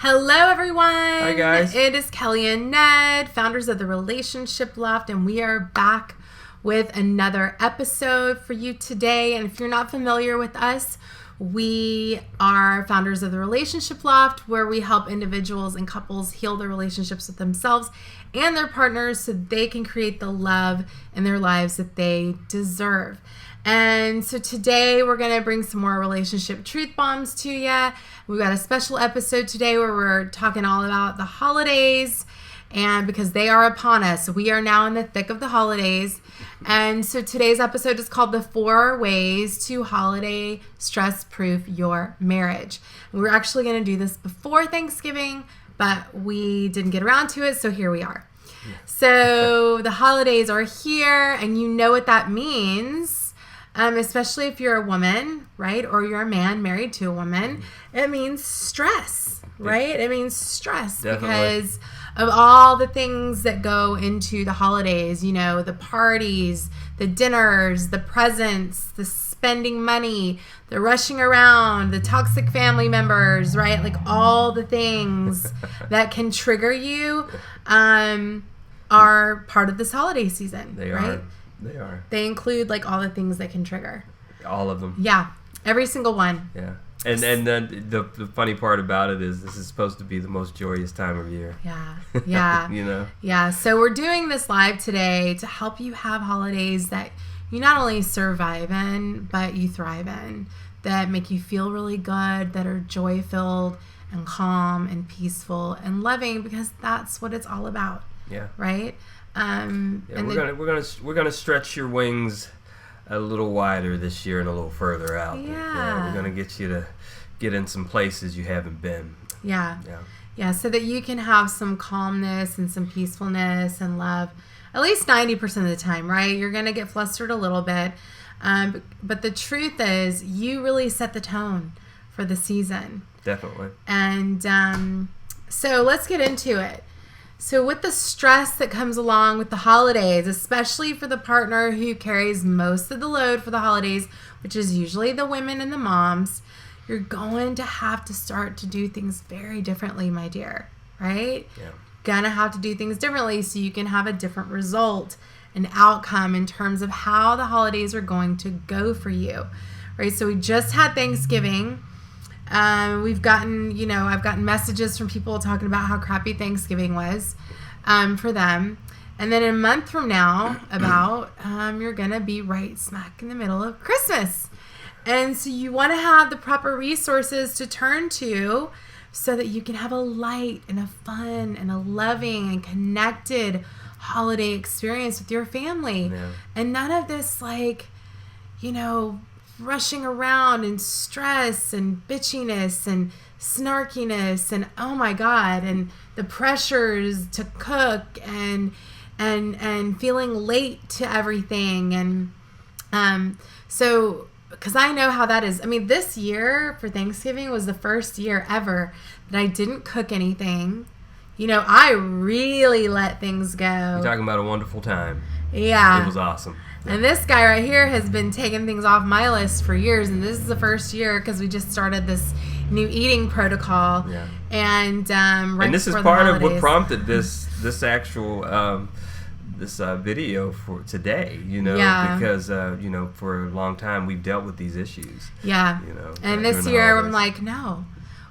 Hello, everyone. Hi, guys. It is Kelly and Ned, founders of the Relationship Loft, and we are back with another episode for you today. And if you're not familiar with us, we are founders of the Relationship Loft, where we help individuals and couples heal their relationships with themselves and their partners so they can create the love in their lives that they deserve. And so today we're going to bring some more relationship truth bombs to you. We've got a special episode today where we're talking all about the holidays, and because they are upon us. We are now in the thick of the holidays. And so today's episode is called The 4 Ways to Holiday Stress-Proof Your Marriage. And we're actually going to do this before Thanksgiving, but we didn't get around to it, so here we are. So the holidays are here, and you know what that means. Especially if you're a woman, right? Or you're a man married to a woman. It means stress, right? It means stress. Definitely. Because of all the things that go into the holidays, you know, the parties, the dinners, the presents, the spending money, the rushing around, the toxic family members, right? Like all the things that can trigger you are part of this holiday season. They right? are. They are. They include like all the things that can trigger. All of them. Yeah. Every single one. Yeah. And then the funny part about it is this is supposed to be the most joyous time of year. Yeah. Yeah. You know? Yeah. So we're doing this live today to help you have holidays that you not only survive in, but you thrive in, that make you feel really good, that are joy-filled and calm and peaceful and loving, because that's what it's all about. Yeah. Right? And we're gonna stretch your wings a little wider this year and a little further out. Yeah. We're gonna get you to get in some places you haven't been. Yeah. Yeah. Yeah, so that you can have some calmness and some peacefulness and love at least 90% of the time, right? You're going to get flustered a little bit. But the truth is, you really set the tone for the season. Definitely. And so let's get into it. So with the stress that comes along with the holidays, especially for the partner who carries most of the load for the holidays, which is usually the women and the moms, you're going to have to start to do things very differently, my dear, right? Yeah. Gonna have to do things differently so you can have a different result and outcome in terms of how the holidays are going to go for you, right? So we just had Thanksgiving. I've gotten messages from people talking about how crappy Thanksgiving was for them. And then a month from now, you're going to be right smack in the middle of Christmas. And so you want to have the proper resources to turn to so that you can have a light and a fun and a loving and connected holiday experience with your family. Yeah. And none of this rushing around and stress and bitchiness and snarkiness and oh my God, and the pressures to cook and feeling late to everything. And so because I know how that is. I mean, this year for Thanksgiving was the first year ever that I didn't cook anything. You know, I really let things go. You're talking about a wonderful time. Yeah. It was awesome. And this guy right here has been taking things off my list for years. And this is the first year because we just started this new eating protocol. Yeah. And and this is part of what prompted this actual this video for today. You know, because for a long time we've dealt with these issues. Yeah. You know. And this year I'm like, no.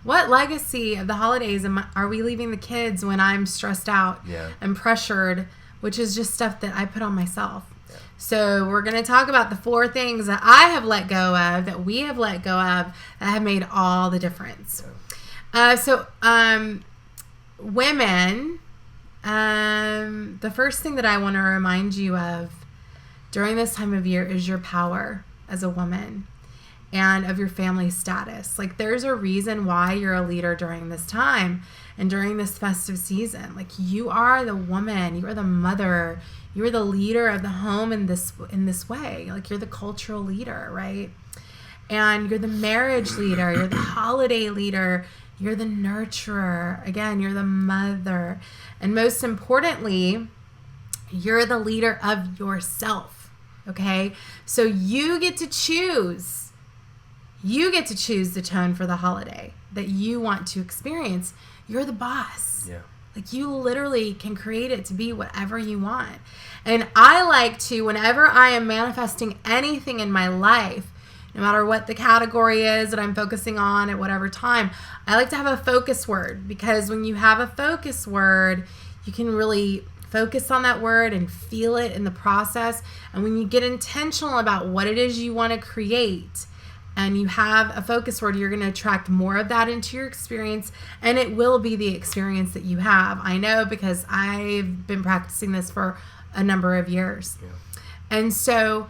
What legacy of the holidays are we leaving the kids when I'm stressed out and pressured, which is just stuff that I put on myself. So we're going to talk about the 4 things that I have let go of, that we have let go of, that have made all the difference. Women, the first thing that I want to remind you of during this time of year is your power as a woman and of your family status. Like, there's a reason why you're a leader during this time and during this festive season. Like, you are the woman, you are the mother, you're the leader of the home in this way. Like, you're the cultural leader, right? And you're the marriage leader, you're the holiday leader, you're the nurturer. Again, you're the mother. And most importantly, you're the leader of yourself, okay? So you get to choose. You get to choose the tone for the holiday. that you want to experience. You're the boss. Yeah. Like, you literally can create it to be whatever you want. And I like to, whenever I am manifesting anything in my life, no matter what the category is that I'm focusing on at whatever time, I like to have a focus word, because when you have a focus word, you can really focus on that word and feel it in the process. And when you get intentional about what it is you want to create and you have a focus word, you're going to attract more of that into your experience, and it will be the experience that you have. I know, because I've been practicing this for a number of years. Yeah. And so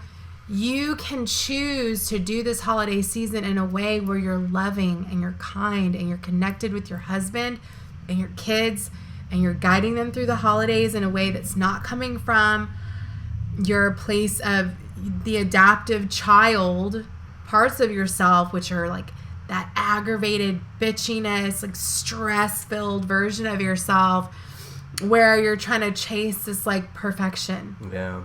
you can choose to do this holiday season in a way where you're loving and you're kind and you're connected with your husband and your kids, and you're guiding them through the holidays in a way that's not coming from your place of the adaptive child parts of yourself, which are like that aggravated bitchiness, like stress-filled version of yourself, where you're trying to chase this like perfection. Yeah.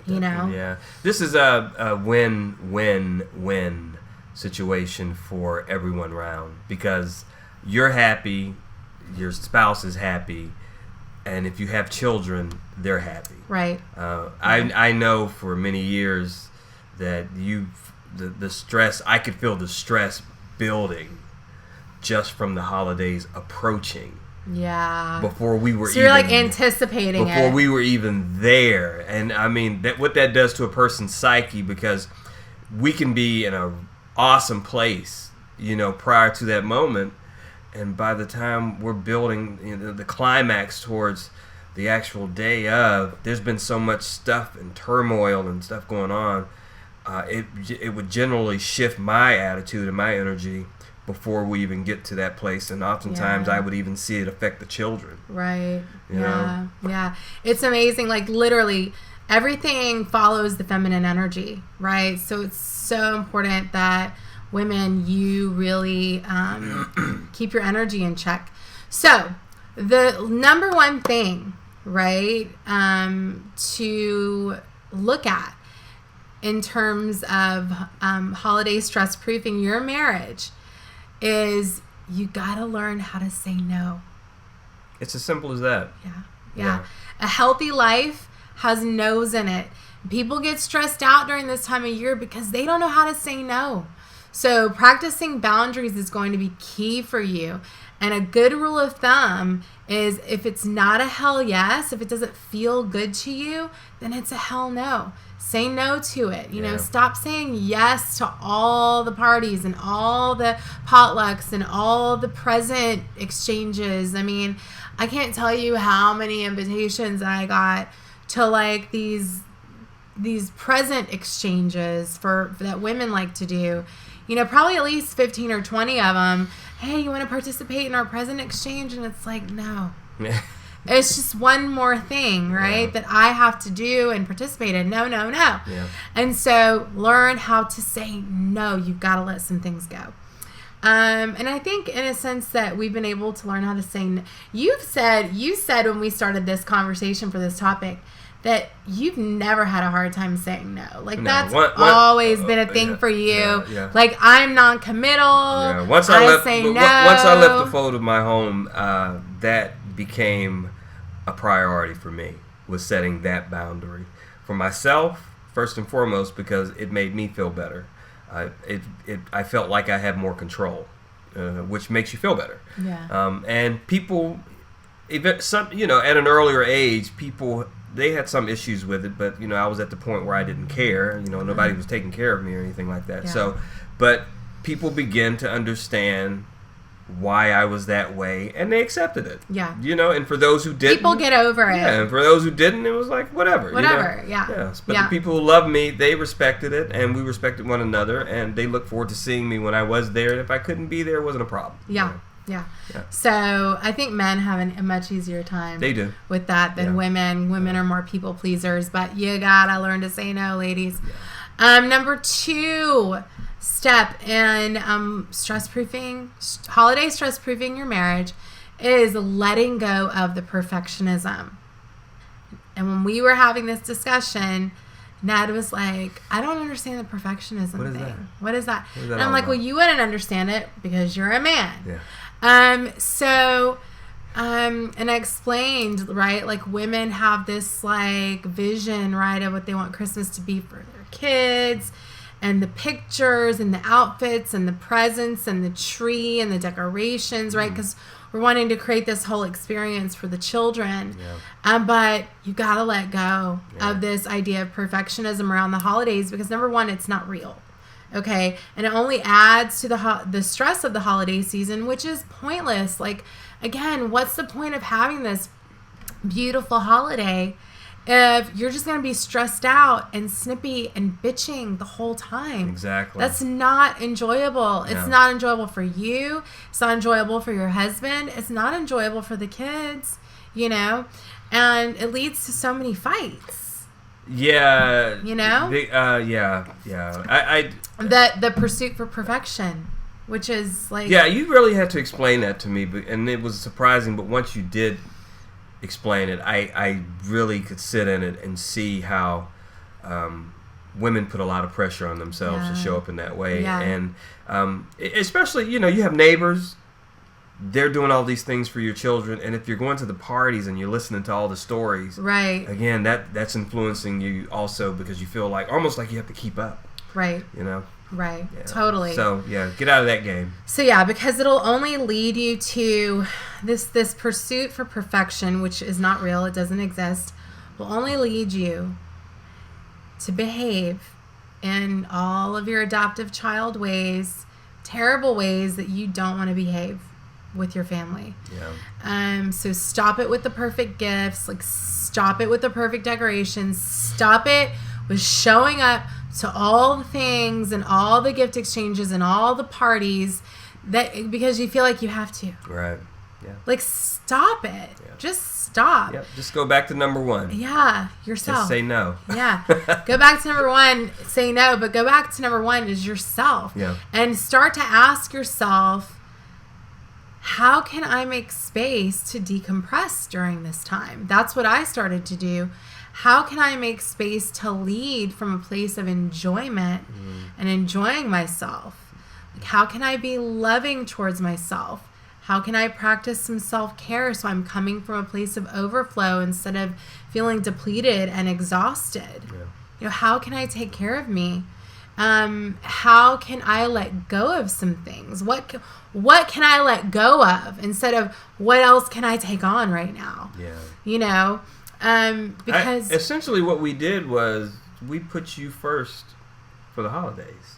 You know? Yeah. This is a win-win-win situation for everyone around, because you're happy, your spouse is happy, and if you have children, they're happy. Right. I know for many years that the stress, I could feel the stress building just from the holidays approaching. Yeah. Before we were, so you're like anticipating before it. we were even there. And I mean, what that does to a person's psyche, because we can be in a awesome place, prior to that moment, and by the time we're building the climax towards the actual day of, there's been so much stuff and turmoil and stuff going on. It would generally shift my attitude and my energy before we even get to that place, and oftentimes I would even see it affect the children. Right. You know? Yeah. It's amazing. Like, literally everything follows the feminine energy, right? So it's so important that women, you really keep your energy in check. So the number one thing, right, to look at in terms of holiday stress proofing your marriage is you gotta learn how to say no. It's as simple as that. Yeah. A healthy life has no's in it. People get stressed out during this time of year because they don't know how to say no. So practicing boundaries is going to be key for you. And a good rule of thumb is, if it's not a hell yes, if it doesn't feel good to you, then it's a hell no. Say no to it. Stop saying yes to all the parties and all the potlucks and all the present exchanges. I mean, I can't tell you how many invitations I got to like these present exchanges for that women like to do. Probably at least 15 or 20 of them. Hey, you want to participate in our present exchange? And it's like, no. It's just one more thing, right, that I have to do and participate in. No. Yeah. And so learn how to say no. You've got to let some things go. And I think in a sense that we've been able to learn how to say no. You said when we started this conversation for this topic that you've never had a hard time saying no. Like, that's always been a thing for you. Yeah. Like, I'm non-committal. Yeah. Once I left the fold of my home, that became a priority for me, was setting that boundary for myself first and foremost, because it made me feel better. I felt like I had more control, which makes you feel better. Yeah. And people, at an earlier age, they had some issues with it, but I was at the point where I didn't care. Nobody was taking care of me or anything like that. Yeah. So, but people began to understand why I was that way, and they accepted it. Yeah. And for those who didn't, people get over it. Yeah, and for those who didn't, it was like whatever. Yeah. Yes. But the people who loved me, they respected it, and we respected one another, and they looked forward to seeing me when I was there. And if I couldn't be there, it wasn't a problem. Yeah. So I think men have a much easier time. They do. With that than women. Women are more people pleasers, but you gotta learn to say no, ladies. Yeah. Number 2 step in holiday stress proofing your marriage is letting go of the perfectionism. And when we were having this discussion, Ned was like, I don't understand the perfectionism What is thing. that? What is that? What is that And I'm all like, about? well, you wouldn't understand it because you're a man. Yeah. And I explained, right, like women have this like vision, right, of what they want Christmas to be for their kids, and the pictures and the outfits and the presents and the tree and the decorations, right? Because we're wanting to create this whole experience for the children. Yeah. But you got to let go of this idea of perfectionism around the holidays because, number one, it's not real. Okay? And it only adds to the stress of the holiday season, which is pointless. Like, again, what's the point of having this beautiful holiday if you're just going to be stressed out and snippy and bitching the whole time? Exactly. That's not enjoyable. It's not enjoyable for you. It's not enjoyable for your husband. It's not enjoyable for the kids, you know? And it leads to so many fights. Yeah. You know? The pursuit for perfection, which is like... Yeah, you really had to explain that to me, and it was surprising, but once you did explain it, I really could sit in it and see how women put a lot of pressure on themselves to show up in that way. Yeah. And especially, you have neighbors, they're doing all these things for your children, and if you're going to the parties and you're listening to all the stories, right, again, that's influencing you also because you feel like almost like you have to keep up. Right. Right. Yeah. Totally. So, get out of that game. So, because it'll only lead you to this pursuit for perfection, which is not real, it doesn't exist, will only lead you to behave in all of your adoptive child ways, terrible ways that you don't want to behave with your family. Yeah. So stop it with the perfect gifts, like stop it with the perfect decorations, stop it with showing up to all the things and all the gift exchanges and all the parties because you feel like you have to. Right. Yeah. Like stop it. Yeah. Just stop. Yep. Just go back to number one. Yeah. Yourself. Just say no. Yeah. Go back to number one, say no, but go back to number one is yourself. Yeah. And start to ask yourself, how can I make space to decompress during this time? That's what I started to do. How can I make space to lead from a place of enjoyment and enjoying myself? Like, how can I be loving towards myself? How can I practice some self-care so I'm coming from a place of overflow instead of feeling depleted and exhausted? Yeah. How can I take care of me? How can I let go of some things? What can I let go of instead of what else can I take on right now? Yeah. Because essentially what we did was we put you first for the holidays.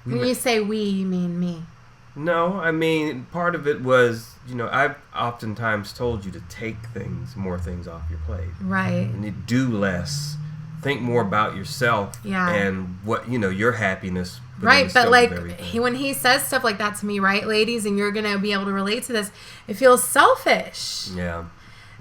When you say we, you mean me. No, I mean, part of it was, I've oftentimes told you to take more things off your plate. Right. And you do less. Think more about yourself and what, your happiness. Right, but when he says stuff like that to me, right, ladies, and you're going to be able to relate to this, it feels selfish. Yeah.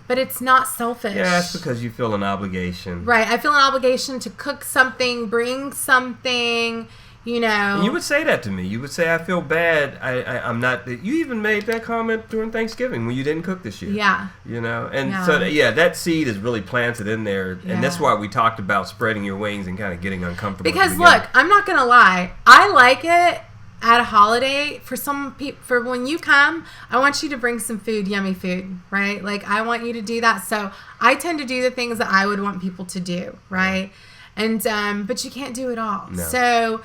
But it's not selfish. Yeah, it's because you feel an obligation. Right, I feel an obligation to cook something, bring something, And you would say that to me. You would say, I feel bad. I'm not. You even made that comment during Thanksgiving when you didn't cook this year. Yeah. And so, that seed is really planted in there. And that's why we talked about spreading your wings and kind of getting uncomfortable. Because, look, I'm not going to lie. I like it at a holiday. For some people, for when you come, I want you to bring some food, yummy food, right? Like, I want you to do that. So I tend to do the things that I would want people to do, right? And, but you can't do it all. No. So...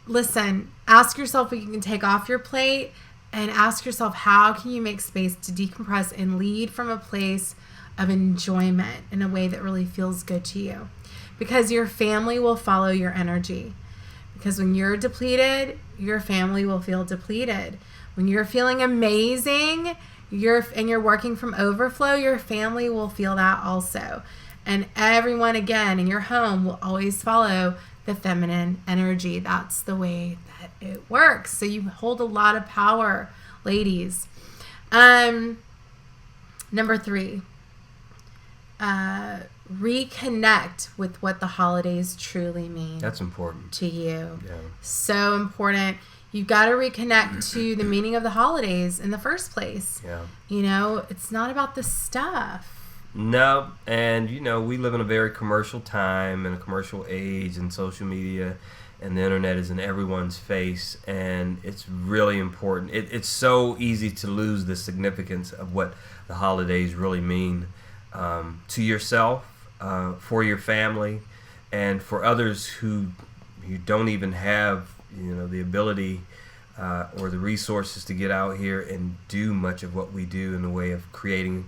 listen, ask yourself what you can take off your plate and ask yourself, how can you make space to decompress and lead from a place of enjoyment in a way that really feels good to you? Because your family will follow your energy. Because when you're depleted, your family will feel depleted. When you're feeling amazing, you're working from overflow, your family will feel that also. And everyone, again, in your home will always follow the feminine energy. That's the way that it works. So you hold a lot of power, ladies. Number 3, reconnect with what the holidays truly mean. That's important to you. Yeah. So important. You've got to reconnect to the meaning of the holidays in the first place. Yeah. It's not about the stuff. No, and we live in a very commercial time and a commercial age, and social media and the internet is in everyone's face, and it's really important. It's so easy to lose the significance of what the holidays really mean to yourself, for your family, and for others who you don't even have the ability or the resources to get out here and do much of what we do in the way of creating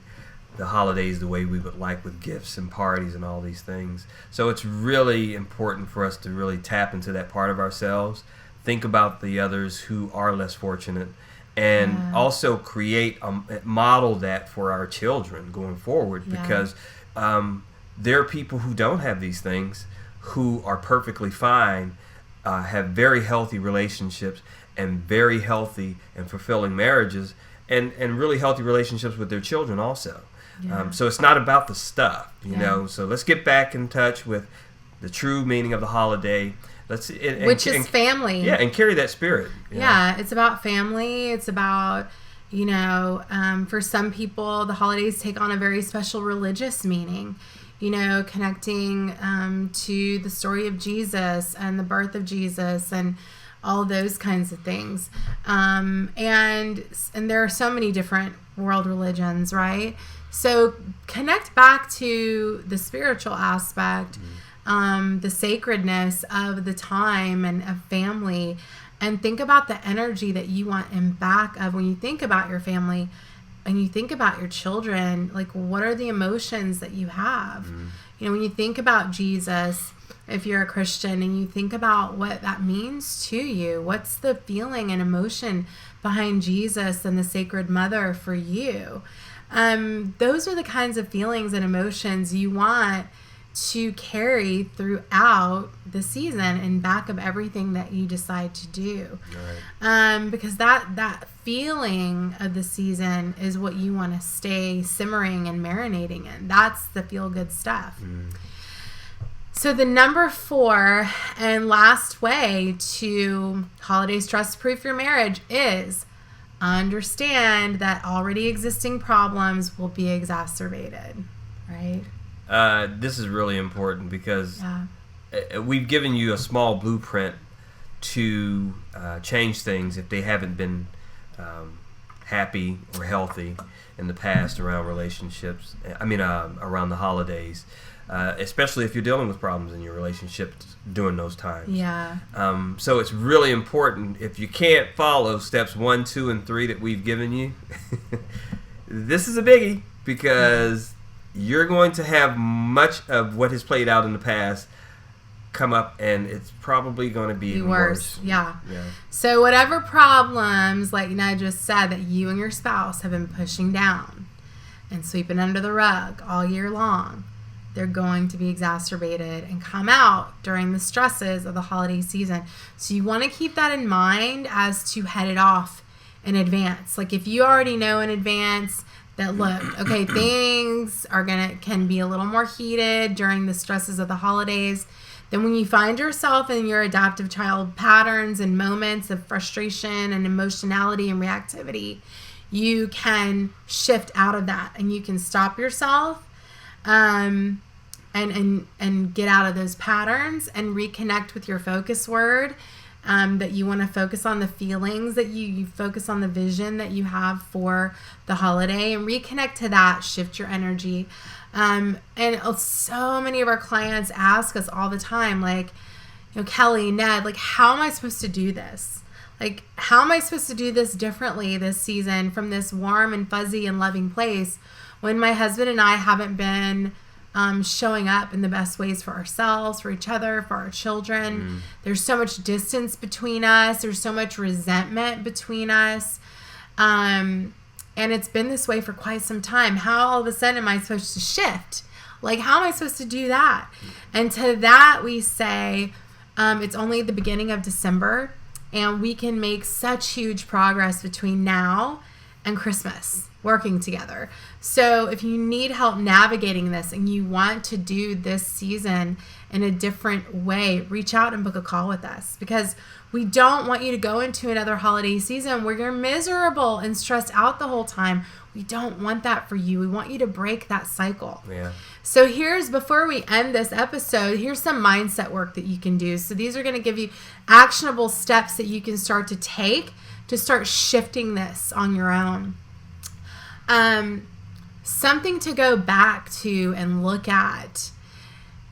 the holidays the way we would like, with gifts and parties and all these things. So it's really important for us to really tap into that part of ourselves, think about the others who are less fortunate, and also create model that for our children going forward, because there are people who don't have these things who are perfectly fine, have very healthy relationships and very healthy and fulfilling marriages, and really healthy relationships with their children also. So it's not about the stuff, you know. So let's get back in touch with the true meaning of the holiday. Which is family. Yeah, and carry that spirit. Yeah, it's about family. It's about, for some people, the holidays take on a very special religious meaning. Connecting to the story of Jesus and the birth of Jesus and all those kinds of things. And there are so many different world religions, right? So connect back to the spiritual aspect, the sacredness of the time and of family, and think about the energy that you want in back of when you think about your family and you think about your children. Like, what are the emotions that you have? When you think about Jesus, if you're a Christian, and you think about what that means to you, what's the feeling and emotion behind Jesus and the Sacred Mother for you? Those are the kinds of feelings and emotions you want to carry throughout the season and back of everything that you decide to do. Right. Because that feeling of the season is what you want to stay simmering and marinating in. That's the feel-good stuff. So the number 4 and last way to holiday stress-proof your marriage is understand that already existing problems will be exacerbated, right? This is really important because we've given you a small blueprint to change things if they haven't been happy or healthy in the past around relationships. Around the holidays, especially if you're dealing with problems in your relationship during those times. Yeah. So it's really important. If you can't follow steps 1, 2, and 3 that we've given you, this is a biggie, because you're going to have much of what has played out in the past come up, and it's probably going to be even worse. Yeah. So whatever problems, like Ned just said, that you and your spouse have been pushing down and sweeping under the rug all year long, they're going to be exacerbated and come out during the stresses of the holiday season. So you want to keep that in mind as to head it off in advance. Like, if you already know in advance that, look, okay, things can be a little more heated during the stresses of the holidays, then when you find yourself in your adaptive child patterns and moments of frustration and emotionality and reactivity, you can shift out of that, and you can stop yourself and get out of those patterns and reconnect with your focus word, that you want to focus on the feelings, that you focus on the vision that you have for the holiday, and reconnect to that, shift your energy. And so many of our clients ask us all the time, like, Kelly, Ned, like, how am I supposed to do this? Like, how am I supposed to do this differently this season from this warm and fuzzy and loving place when my husband and I haven't been showing up in the best ways for ourselves, for each other, for our children? There's so much distance between us. There's so much resentment between us. And it's been this way for quite some time. How all of a sudden am I supposed to shift? Like, how am I supposed to do that? And to that we say, it's only the beginning of December, and we can make such huge progress between now and Christmas working together. So if you need help navigating this and you want to do this season in a different way, reach out and book a call with us, because we don't want you to go into another holiday season where you're miserable and stressed out the whole time. We don't want that for you. We want you to break that cycle. Yeah. So before we end this episode, here's some mindset work that you can do. So these are going to give you actionable steps that you can start to take to start shifting this on your own. Something to go back to and look at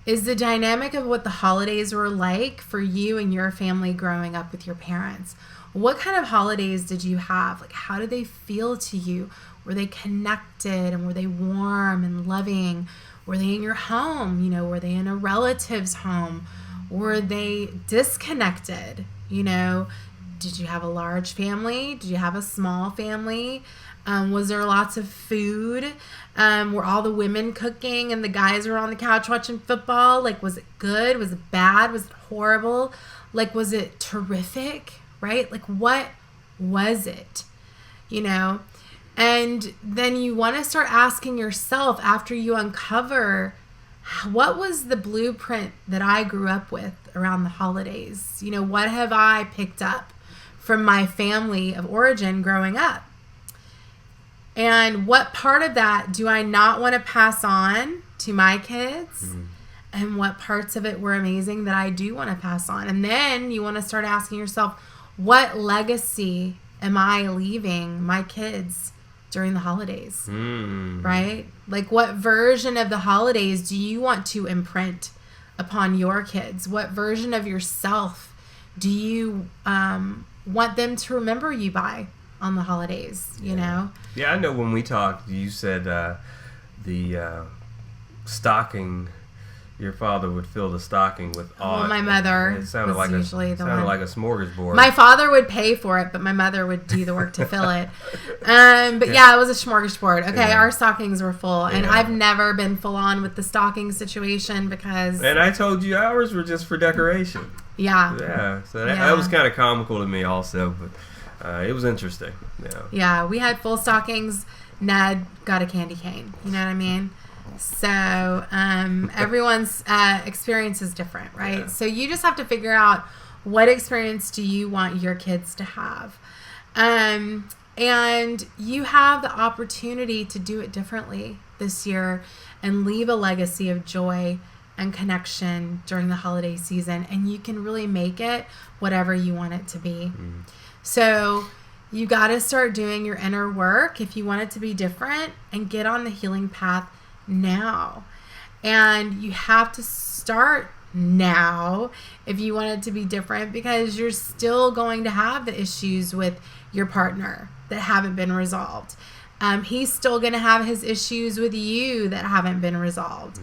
is the dynamic of what the holidays were like for you and your family growing up with your parents. What kind of holidays did you have? Like, how did they feel to you? Were they connected, and were they warm and loving? Were they in your home? Were they in a relative's home? Were they disconnected? Did you have a large family? Did you have a small family? Was there lots of food? Were all the women cooking and the guys were on the couch watching football? Like, was it good? Was it bad? Was it horrible? Like, was it terrific? Right? Like, what was it? And then you want to start asking yourself, after you uncover, what was the blueprint that I grew up with around the holidays? What have I picked up from my family of origin growing up? And what part of that do I not want to pass on to my kids? Mm-hmm. And what parts of it were amazing that I do want to pass on? And then you want to start asking yourself, what legacy am I leaving my kids during the holidays? Mm. Right? Like, what version of the holidays do you want to imprint upon your kids? What version of yourself do you want them to remember you by on the holidays, Yeah, I know when we talked, you said the stocking, your father would fill the stocking with odd. Well, my mother it sounded like usually like a smorgasbord. My father would pay for it, but my mother would do the work to fill it. But it was a smorgasbord. Okay, our stockings were full, and I've never been full on with the stocking situation because... And I told you ours were just for decoration. Yeah. Yeah, so that was kind of comical to me also, but it was interesting. Yeah, we had full stockings. Ned got a candy cane. You know what I mean? So everyone's experience is different, right? Yeah. So you just have to figure out, what experience do you want your kids to have? And you have the opportunity to do it differently this year and leave a legacy of joy and connection during the holiday season. And you can really make it whatever you want it to be. Mm. So you got to start doing your inner work if you want it to be different, and get on the healing path now. And you have to start now if you want it to be different, because you're still going to have the issues with your partner that haven't been resolved. He's still going to have his issues with you that haven't been resolved.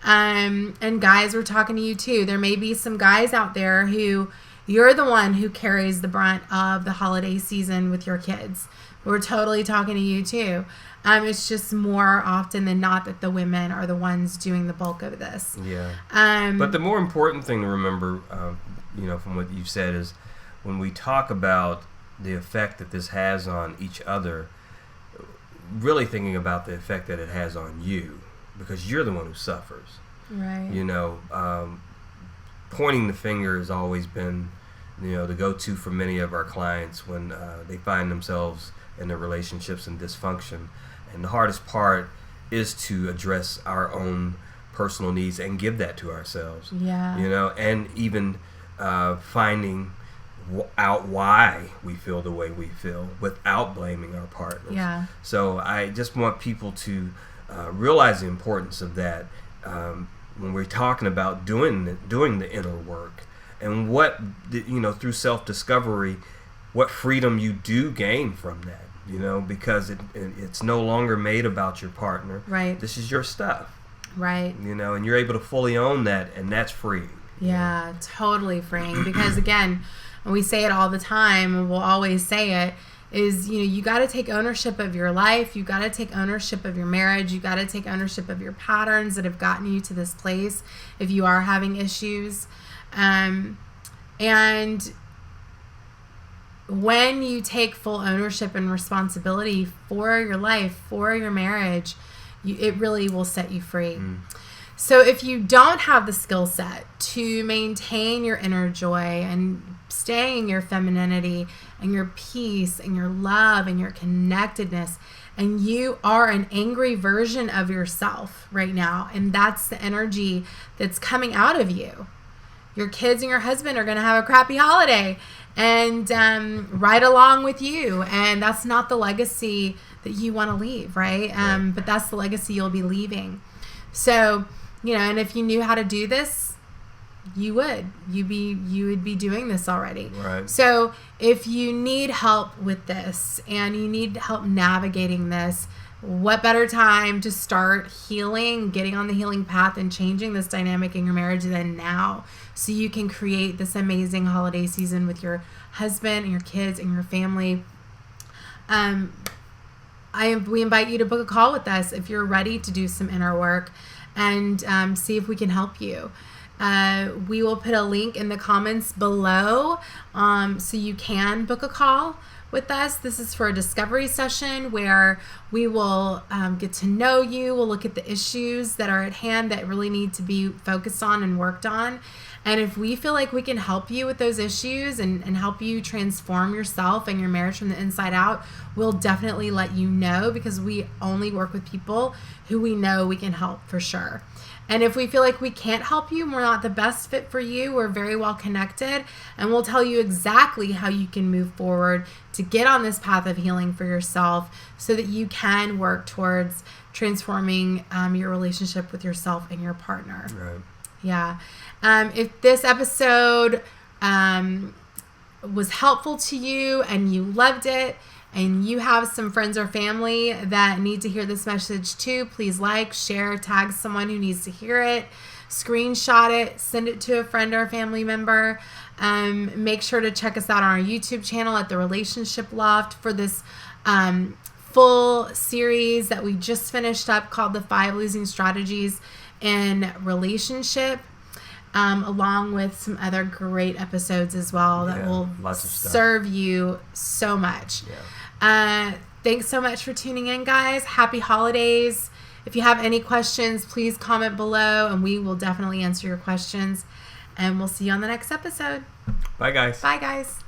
And guys, we're talking to you too. There may be some guys out there who you're the one who carries the brunt of the holiday season with your kids. We're totally talking to you too. It's just more often than not that the women are the ones doing the bulk of this. Yeah. But the more important thing to remember, from what you've said, is when we talk about the effect that this has on each other, really thinking about the effect that it has on you, because you're the one who suffers. Right. Pointing the finger has always been, the go-to for many of our clients when they find themselves in their relationships and dysfunction. And the hardest part is to address our own personal needs and give that to ourselves. Yeah. And even finding out why we feel the way we feel without blaming our partners. Yeah. So I just want people to realize the importance of that when we're talking about doing the inner work, and what through self-discovery, what freedom you do gain from that. Because it's no longer made about your partner. Right. This is your stuff. Right. And you're able to fully own that, and that's freeing. Yeah, totally freeing. Because again, and we say it all the time, and we'll always say it, is, you got to take ownership of your life. You got to take ownership of your marriage. You got to take ownership of your patterns that have gotten you to this place if you are having issues. And when you take full ownership and responsibility for your life, for your marriage, it really will set you free. So if you don't have the skill set to maintain your inner joy and stay in your femininity and your peace and your love and your connectedness, and you are an angry version of yourself right now, and that's the energy that's coming out of you, your kids and your husband are going to have a crappy holiday and right along with you. And that's not the legacy that you want to leave, right? But that's the legacy you'll be leaving. So, and if you knew how to do this, you would be doing this already. Right. So if you need help with this and you need help navigating this, what better time to start healing, getting on the healing path and changing this dynamic in your marriage than now, so you can create this amazing holiday season with your husband and your kids and your family. We invite you to book a call with us if you're ready to do some inner work and see if we can help you. We will put a link in the comments below so you can book a call with us. This is for a discovery session where we will get to know you. We'll look at the issues that are at hand that really need to be focused on and worked on. And if we feel like we can help you with those issues and help you transform yourself and your marriage from the inside out, we'll definitely let you know, because we only work with people who we know we can help for sure. And if we feel like we can't help you, we're not the best fit for you, we're very well connected, and we'll tell you exactly how you can move forward to get on this path of healing for yourself so that you can work towards transforming your relationship with yourself and your partner. Right. Yeah. If this episode was helpful to you and you loved it, and you have some friends or family that need to hear this message too, please like, share, tag someone who needs to hear it, screenshot it, send it to a friend or a family member. Make sure to check us out on our YouTube channel at The Relationship Loft for this full series that we just finished up called The 5 Losing Strategies in Relationship. Along with some other great episodes as well that will serve you so much. Thanks so much for tuning in, guys. Happy holidays. If you have any questions, please comment below and we will definitely answer your questions. And we'll see you on the next episode. Bye, guys. Bye, guys.